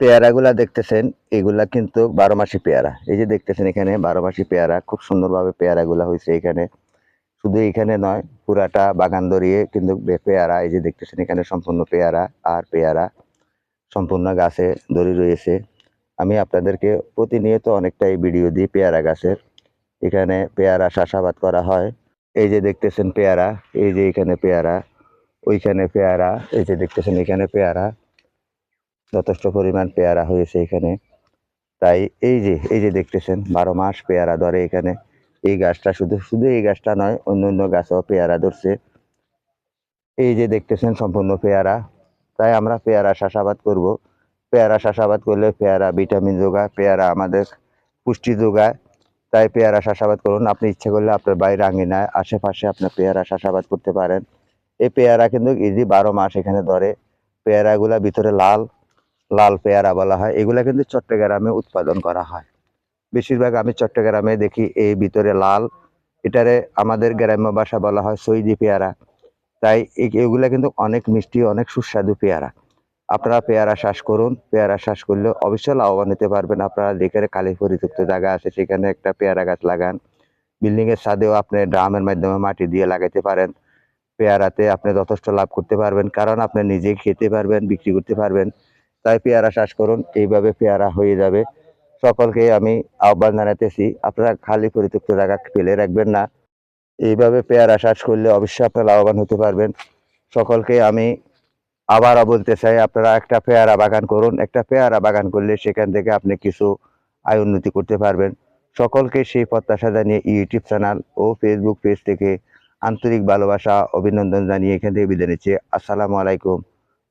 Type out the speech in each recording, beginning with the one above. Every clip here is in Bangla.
পেয়ারাগুলা দেখতেছেন, এগুলা কিন্তু ১২ মাসি পেয়ারা। এই যে দেখতেছেন এখানে ১২ মাসি পেয়ারা, খুব সুন্দরভাবে পেয়ারাগুলা হইছে এখানে। শুধু এখানে নয়, পুরাটা বাগান ধরিয়ে কিন্তু পেয়ারা, এই যে দেখতেছেন এখানে সম্পূর্ণ পেয়ারা আর পেয়ারা সম্পূর্ণ গাছে ধরে রয়েছে। আমি আপনাদেরকে প্রতিনিয়ত অনেকটাই ভিডিও দিই পেয়ারা গাছের। এখানে পেয়ারা চাষাবাদ করা হয়। এই যে দেখতেছেন পেয়ারা, এই যে এখানে পেয়ারা, ওইখানে পেয়ারা, এই যে দেখতেছেন এখানে পেয়ারা, যথেষ্ট পরিমাণ পেয়ারা হয়েছে এখানে। তাই এই যে দেখতেছেন ১২ মাস পেয়ারা ধরে এখানে। এই গাছটা শুধু শুধু এই গাছটা নয়, অন্য অন্য গাছেও পেয়ারা ধরছে। এই যে দেখতেছেন সম্পূর্ণ পেয়ারা। তাই আমরা পেয়ারা চাষাবাদ করব। পেয়ারা চাষাবাদ করলে পেয়ারা ভিটামিন যোগায়, পেয়ারা আমাদের পুষ্টি যোগায়। তাই পেয়ারা চাষাবাদ করুন। আপনি ইচ্ছে করলে আপনার বাড়ির আঙিনায় আশেপাশে আপনার পেয়ারা চাষাবাদ করতে পারেন। এই পেয়ারা কিন্তু ইজি ১২ মাস এখানে ধরে। পেয়ারাগুলা ভিতরে লাল, লাল পেয়ারা বলা হয়। এগুলা কিন্তু চট্টগ্রামে উৎপাদন করা হয়। বেশিরভাগ আমি চট্টগ্রামে দেখি এই ভিতরে লাল, এটারে আমাদের গ্রাম্য ভাষা বলা হয় সইদি পেয়ারা। তাই এগুলা কিন্তু অনেক মিষ্টি, অনেক সুস্বাদু পেয়ারা। আপনারা পেয়ারা চাষ করুন। পেয়ারা চাষ করলে অবশ্যই লাভবান হতে পারবেন। আপনারা যেখানে খালি পরিত্যক্ত জায়গা আছে সেখানে একটা পেয়ারা গাছ লাগান। বিল্ডিং এর ছাদেও আপনি ড্রামের মাধ্যমে মাটি দিয়ে লাগাইতে পারেন। পেয়ারাতে আপনি যথেষ্ট লাভ করতে পারবেন, কারণ আপনি নিজেই খেতে পারবেন, বিক্রি করতে পারবেন। তাই পেয়ারা চাষ করুন, এইভাবে পেয়ারা হয়ে যাবে। সকলকে আমি আহ্বান জানাইতেছি, আপনারা খালি পরিত্যক্ত জায়গা ফেলে রাখবেন না। এইভাবে পেয়ারা চাষ করলে অবশ্যই আপনারা লাভবান হতে পারবেন। সকলকে আমি আবারও বলতে চাই, আপনারা একটা পেয়ারা বাগান করুন। একটা পেয়ারা বাগান করলে সেখান থেকে আপনি কিছু আয় উন্নতি করতে পারবেন। সকলকে সেই প্রত্যাশা জানিয়ে ইউটিউব চ্যানেল ও ফেসবুক পেজ থেকে আন্তরিক ভালোবাসা, অভিনন্দন জানিয়ে এখান থেকে বিদায় নিচ্ছি। আসসালামু আলাইকুম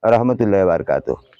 ওয়া রাহমাতুল্লাহি ওয়া বারাকাতুহু।